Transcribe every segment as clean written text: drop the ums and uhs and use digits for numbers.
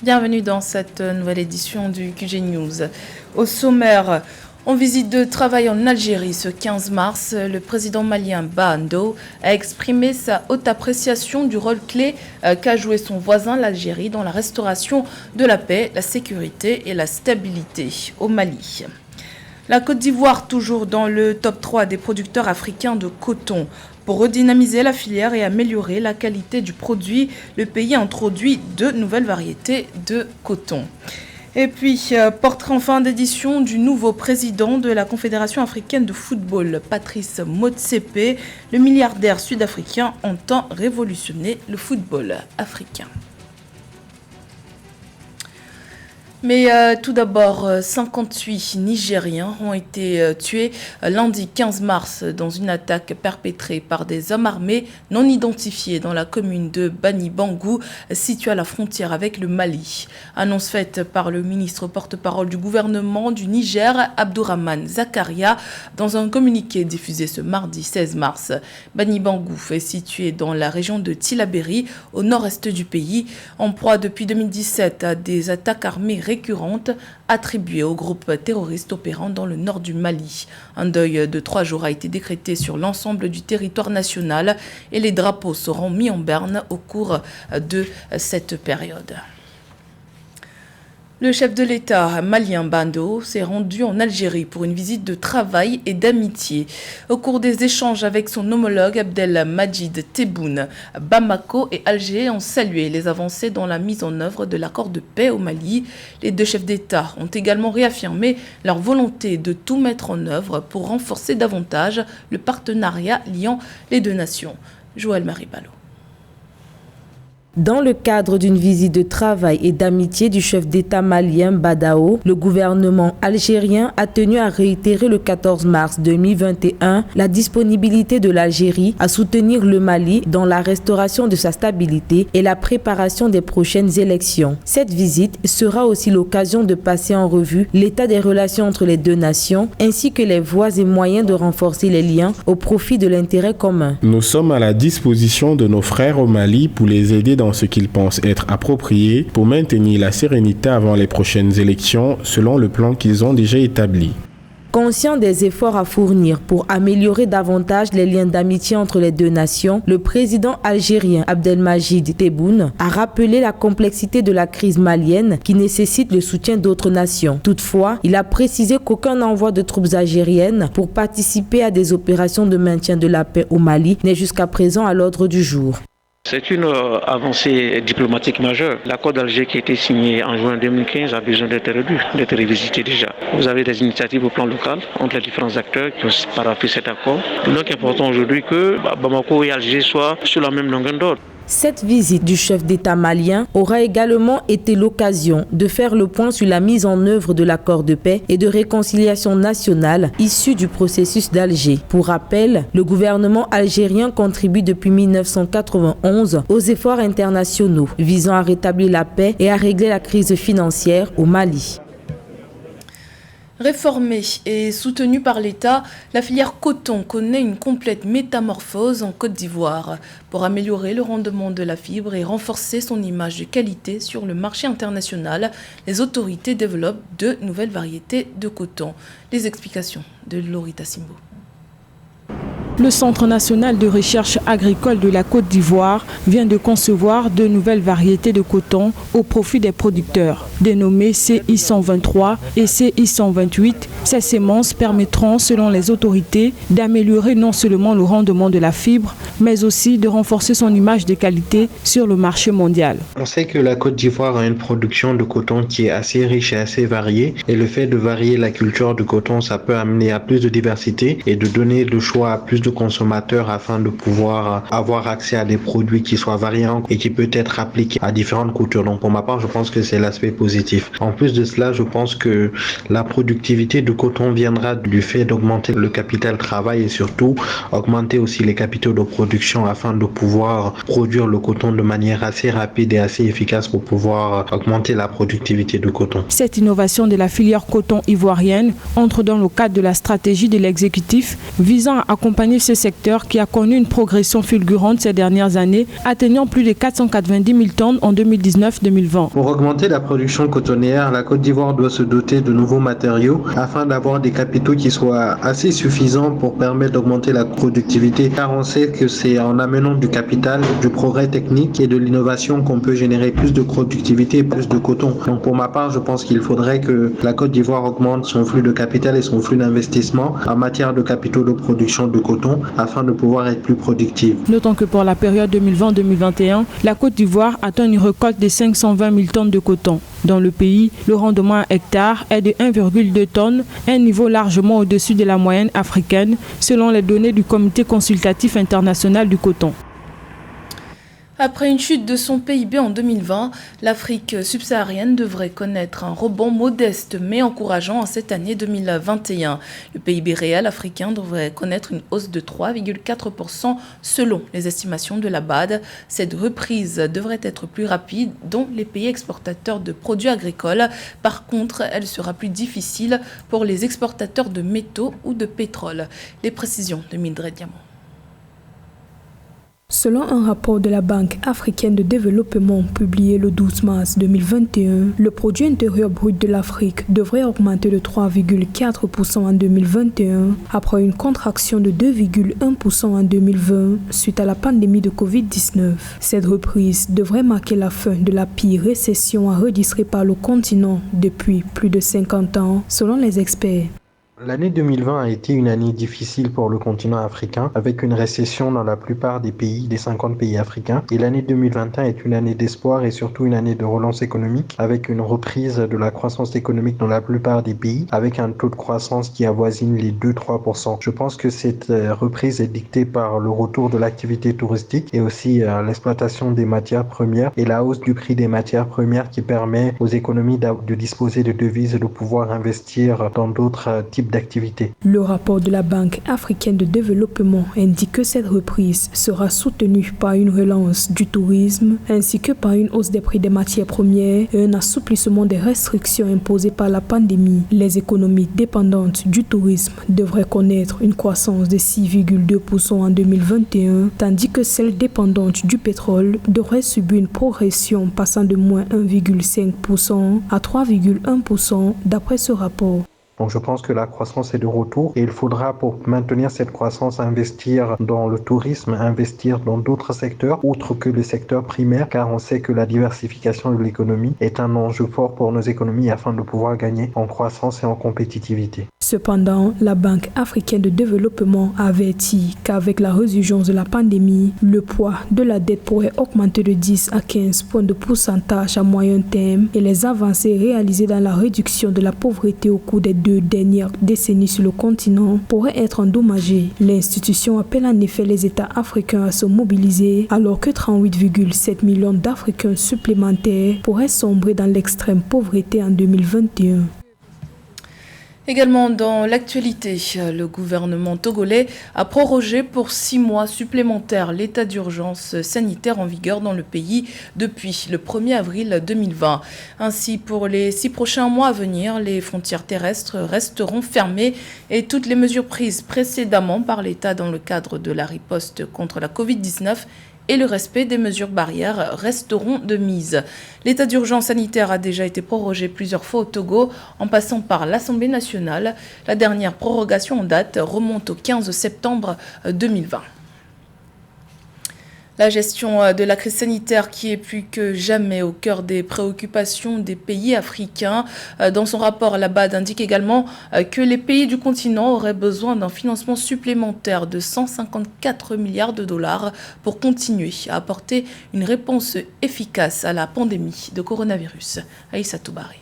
Bienvenue dans cette nouvelle édition du QG News. Au sommaire, en visite de travail en Algérie ce 15 mars, le président malien Bah a exprimé sa haute appréciation du rôle clé qu'a joué son voisin l'Algérie dans la restauration de la paix, la sécurité et la stabilité au Mali. La Côte d'Ivoire, toujours dans le top 3 des producteurs africains de coton. Pour redynamiser la filière et améliorer la qualité du produit, le pays a introduit 2 nouvelles variétés de coton. Et puis, portrait en fin d'édition du nouveau président de la Confédération africaine de football, Patrice Motsepe. Le milliardaire sud-africain entend révolutionner le football africain. Mais tout d'abord, 58 Nigériens ont été tués lundi 15 mars dans une attaque perpétrée par des hommes armés non identifiés dans la commune de Bani Bangou, située à la frontière avec le Mali. Annonce faite par le ministre porte-parole du gouvernement du Niger, Abdourahmane Zakaria, dans un communiqué diffusé ce mardi 16 mars. Bani Bangou est situé dans la région de Tillabéri, au nord-est du pays, en proie depuis 2017 à des attaques armées récurrente attribuée aux groupes terroristes opérant dans le nord du Mali. Un deuil de 3 jours a été décrété sur l'ensemble du territoire national et les drapeaux seront mis en berne au cours de cette période. Le chef de l'État malien Bando s'est rendu en Algérie pour une visite de travail et d'amitié. Au cours des échanges avec son homologue Abdelmajid Tebboune, Bamako et Alger ont salué les avancées dans la mise en œuvre de l'accord de paix au Mali. Les 2 chefs d'État ont également réaffirmé leur volonté de tout mettre en œuvre pour renforcer davantage le partenariat liant les 2 nations. Joël Maribalo. Dans le cadre d'une visite de travail et d'amitié du chef d'État malien Badao, le gouvernement algérien a tenu à réitérer le 14 mars 2021 la disponibilité de l'Algérie à soutenir le Mali dans la restauration de sa stabilité et la préparation des prochaines élections. Cette visite sera aussi l'occasion de passer en revue l'état des relations entre les 2 nations ainsi que les voies et moyens de renforcer les liens au profit de l'intérêt commun. Nous sommes à la disposition de nos frères au Mali pour les aider dans ce qu'ils pensent être approprié pour maintenir la sérénité avant les prochaines élections selon le plan qu'ils ont déjà établi. Conscient des efforts à fournir pour améliorer davantage les liens d'amitié entre les 2 nations, le président algérien Abdelmajid Tebboune a rappelé la complexité de la crise malienne qui nécessite le soutien d'autres nations. Toutefois, il a précisé qu'aucun envoi de troupes algériennes pour participer à des opérations de maintien de la paix au Mali n'est jusqu'à présent à l'ordre du jour. C'est une avancée diplomatique majeure. L'accord d'Alger qui a été signé en juin 2015 a besoin d'être revu, d'être revisité déjà. Vous avez des initiatives au plan local entre les différents acteurs qui ont paraphé cet accord. Donc il est important aujourd'hui que Bamako et Alger soient sur la même longueur d'onde. Cette visite du chef d'État malien aura également été l'occasion de faire le point sur la mise en œuvre de l'accord de paix et de réconciliation nationale issu du processus d'Alger. Pour rappel, le gouvernement algérien contribue depuis 1991 aux efforts internationaux visant à rétablir la paix et à régler la crise financière au Mali. Réformée et soutenue par l'État, la filière coton connaît une complète métamorphose en Côte d'Ivoire. Pour améliorer le rendement de la fibre et renforcer son image de qualité sur le marché international, les autorités développent 2 nouvelles variétés de coton. Les explications de Lorita Simbo. Le Centre national de recherche agricole de la Côte d'Ivoire vient de concevoir 2 nouvelles variétés de coton au profit des producteurs. Dénommées CI 123 et CI 128, ces semences permettront, selon les autorités, d'améliorer non seulement le rendement de la fibre, mais aussi de renforcer son image de qualité sur le marché mondial. On sait que la Côte d'Ivoire a une production de coton qui est assez riche et assez variée. Et le fait de varier la culture de coton, ça peut amener à plus de diversité et de donner le choix à plus de consommateurs afin de pouvoir avoir accès à des produits qui soient variants et qui peut être appliqués à différentes cultures. Donc pour ma part, je pense que c'est l'aspect positif. En plus de cela, je pense que la productivité de coton viendra du fait d'augmenter le capital travail et surtout augmenter aussi les capitaux de production afin de pouvoir produire le coton de manière assez rapide et assez efficace pour pouvoir augmenter la productivité de coton. Cette innovation de la filière coton ivoirienne entre dans le cadre de la stratégie de l'exécutif visant à accompagner Oui, ce secteur qui a connu une progression fulgurante ces dernières années, atteignant plus de 490 000 tonnes en 2019-2020. Pour augmenter la production cotonnière, la Côte d'Ivoire doit se doter de nouveaux matériaux afin d'avoir des capitaux qui soient assez suffisants pour permettre d'augmenter la productivité, car on sait que c'est en amenant du capital, du progrès technique et de l'innovation qu'on peut générer plus de productivité et plus de coton. Donc pour ma part, je pense qu'il faudrait que la Côte d'Ivoire augmente son flux de capital et son flux d'investissement en matière de capitaux de production de coton afin de pouvoir être plus productive. Notons que pour la période 2020-2021, la Côte d'Ivoire atteint une récolte de 520 000 tonnes de coton. Dans le pays, le rendement à hectare est de 1,2 tonnes, un niveau largement au-dessus de la moyenne africaine, selon les données du Comité consultatif international du coton. Après une chute de son PIB en 2020, l'Afrique subsaharienne devrait connaître un rebond modeste mais encourageant en cette année 2021. Le PIB réel africain devrait connaître une hausse de 3,4% selon les estimations de la BAD. Cette reprise devrait être plus rapide dans les pays exportateurs de produits agricoles. Par contre, elle sera plus difficile pour les exportateurs de métaux ou de pétrole. Les précisions de Mildred Diamant. Selon un rapport de la Banque africaine de développement publié le 12 mars 2021, le produit intérieur brut de l'Afrique devrait augmenter de 3,4% en 2021 après une contraction de 2,1% en 2020 suite à la pandémie de Covid-19. Cette reprise devrait marquer la fin de la pire récession enregistrée par le continent depuis plus de 50 ans, selon les experts. L'année 2020 a été une année difficile pour le continent africain, avec une récession dans la plupart des pays, des 50 pays africains. Et l'année 2021 est une année d'espoir et surtout une année de relance économique, avec une reprise de la croissance économique dans la plupart des pays, avec un taux de croissance qui avoisine les 2-3%. Je pense que cette reprise est dictée par le retour de l'activité touristique et aussi l'exploitation des matières premières et la hausse du prix des matières premières qui permet aux économies de disposer de devises et de pouvoir investir dans d'autres types d'activité. Le rapport de la Banque africaine de développement indique que cette reprise sera soutenue par une relance du tourisme ainsi que par une hausse des prix des matières premières et un assouplissement des restrictions imposées par la pandémie. Les économies dépendantes du tourisme devraient connaître une croissance de 6,2% en 2021, tandis que celles dépendantes du pétrole devraient subir une progression passant de moins 1,5% à 3,1% d'après ce rapport. Donc je pense que la croissance est de retour et il faudra pour maintenir cette croissance investir dans le tourisme, investir dans d'autres secteurs autres que le secteur primaire car on sait que la diversification de l'économie est un enjeu fort pour nos économies afin de pouvoir gagner en croissance et en compétitivité. Cependant, la Banque africaine de développement avertit qu'avec la résurgence de la pandémie, le poids de la dette pourrait augmenter de 10 à 15 points de pourcentage à moyen terme et les avancées réalisées dans la réduction de la pauvreté au cours des 2 dernières décennies sur le continent pourraient être endommagées. L'institution appelle en effet les États africains à se mobiliser alors que 38,7 millions d'Africains supplémentaires pourraient sombrer dans l'extrême pauvreté en 2021. Également dans l'actualité, le gouvernement togolais a prorogé pour 6 mois supplémentaires l'état d'urgence sanitaire en vigueur dans le pays depuis le 1er avril 2020. Ainsi, pour les 6 prochains mois à venir, les frontières terrestres resteront fermées et toutes les mesures prises précédemment par l'État dans le cadre de la riposte contre la Covid-19 et le respect des mesures barrières resteront de mise. L'état d'urgence sanitaire a déjà été prorogé plusieurs fois au Togo, en passant par l'Assemblée nationale. La dernière prorogation en date remonte au 15 septembre 2020. La gestion de la crise sanitaire qui est plus que jamais au cœur des préoccupations des pays africains. Dans son rapport, la BAD indique également que les pays du continent auraient besoin d'un financement supplémentaire de 154 milliards de dollars pour continuer à apporter une réponse efficace à la pandémie de coronavirus. Aïssa Toubari.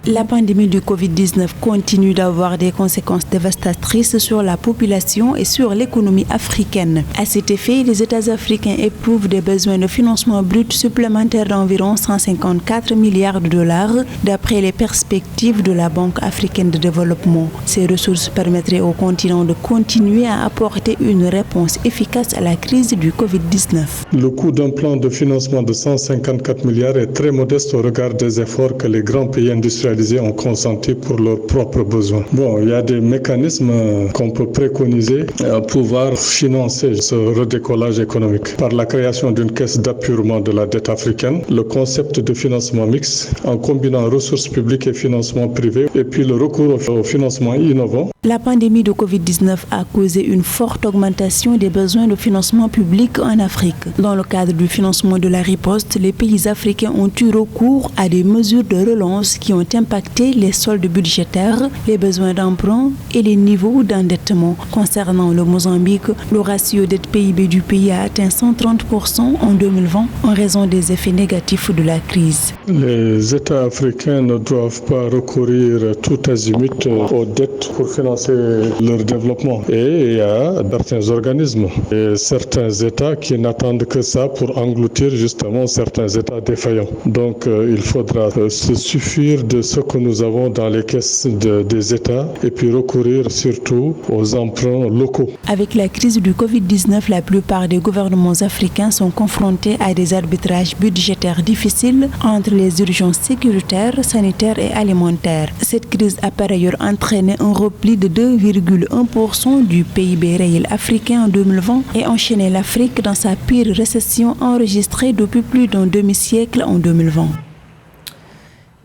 La pandémie du Covid-19 continue d'avoir des conséquences dévastatrices sur la population et sur l'économie africaine. À cet effet, les États africains éprouvent des besoins de financement brut supplémentaires d'environ 154 milliards de dollars, d'après les perspectives de la Banque africaine de développement. Ces ressources permettraient au continent de continuer à apporter une réponse efficace à la crise du Covid-19. Le coût d'un plan de financement de 154 milliards est très modeste au regard des efforts que les grands pays industrialisés industrialisés ont consenti pour leurs propres besoins. Bon, il y a des mécanismes qu'on peut préconiser pour pouvoir financer ce redécollage économique par la création d'une caisse d'appurement de la dette africaine, le concept de financement mixte en combinant ressources publiques et financement privé, et puis le recours au financement innovant. La pandémie de Covid-19 a causé une forte augmentation des besoins de financement public en Afrique. Dans le cadre du financement de la riposte, les pays africains ont eu recours à des mesures de relance qui ont impacté les soldes budgétaires, les besoins d'emprunt et les niveaux d'endettement. Concernant le Mozambique, le ratio dette PIB du pays a atteint 130% en 2020 en raison des effets négatifs de la crise. Les États africains ne doivent pas recourir tout azimut aux dettes pour financer leur développement. Et il y a certains organismes et certains États qui n'attendent que ça pour engloutir justement certains États défaillants. Donc il faudra se suffire de ce que nous avons dans les caisses des États et puis recourir surtout aux emprunts locaux. Avec la crise du Covid-19, la plupart des gouvernements africains sont confrontés à des arbitrages budgétaires difficiles entre les urgences sécuritaires, sanitaires et alimentaires. Cette crise a par ailleurs entraîné un repli de 2,1% du PIB réel africain en 2020 et enchaîné l'Afrique dans sa pire récession enregistrée depuis plus d'un demi-siècle en 2020.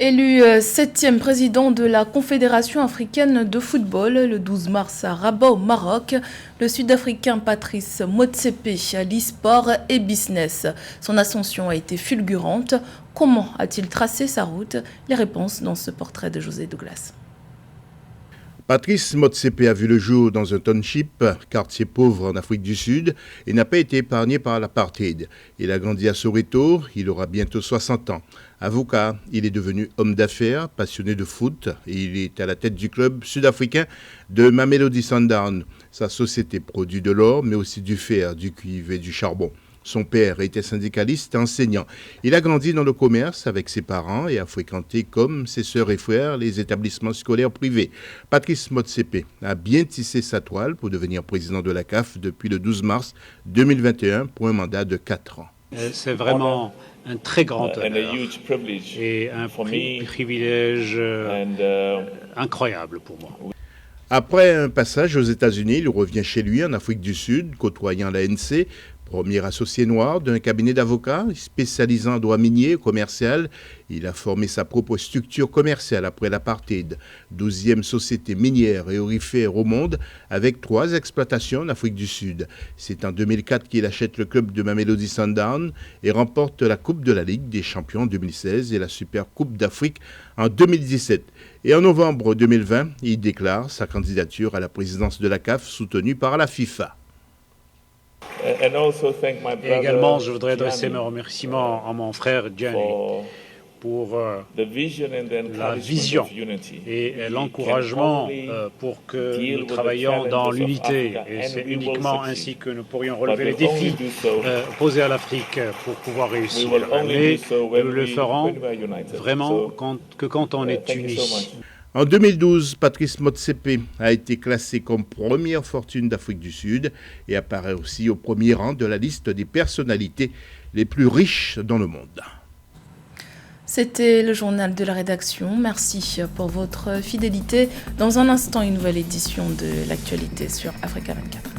Élu 7e président de la Confédération africaine de football le 12 mars à Rabat au Maroc, le Sud-Africain Patrice Motsepe allie sport et business. Son ascension a été fulgurante. Comment a-t-il tracé sa route? Les réponses dans ce portrait de José Douglas. Patrice Motsepe a vu le jour dans un township, quartier pauvre en Afrique du Sud, et n'a pas été épargné par l'apartheid. Il a grandi à Soweto, il aura bientôt 60 ans. Avocat, il est devenu homme d'affaires, passionné de foot, et il est à la tête du club sud-africain de Mamelodi Sundowns. Sa société produit de l'or, mais aussi du fer, du cuivre et du charbon. Son père était syndicaliste et enseignant. Il a grandi dans le commerce avec ses parents et a fréquenté, comme ses sœurs et frères, les établissements scolaires privés. Patrice Motsepe a bien tissé sa toile pour devenir président de la CAF depuis le 12 mars 2021 pour un mandat de 4 ans. C'est vraiment un très grand honneur et un privilège incroyable pour moi. Après un passage aux États-Unis, il revient chez lui en Afrique du Sud, côtoyant l'ANC, premier associé noir d'un cabinet d'avocats spécialisant en droit minier et commercial. Il a formé sa propre structure commerciale après l'apartheid, 12e société minière et aurifère au monde, avec 3 exploitations en Afrique du Sud. C'est en 2004 qu'il achète le club de Mamelodi Sundowns et remporte la Coupe de la Ligue des Champions en 2016 et la Super Coupe d'Afrique en 2017. Et en novembre 2020, il déclare sa candidature à la présidence de la CAF soutenue par la FIFA. Et également, je voudrais adresser mes remerciements à mon frère Gianni pour la vision et l'encouragement pour que nous travaillions dans l'unité. Et c'est uniquement ainsi que nous pourrions relever les défis posés à l'Afrique pour pouvoir réussir. Mais nous le ferons vraiment quand on est unis. En 2012, Patrice Motsepe a été classé comme première fortune d'Afrique du Sud et apparaît aussi au premier rang de la liste des personnalités les plus riches dans le monde. C'était le journal de la rédaction. Merci pour votre fidélité. Dans un instant, une nouvelle édition de l'actualité sur Africa 24.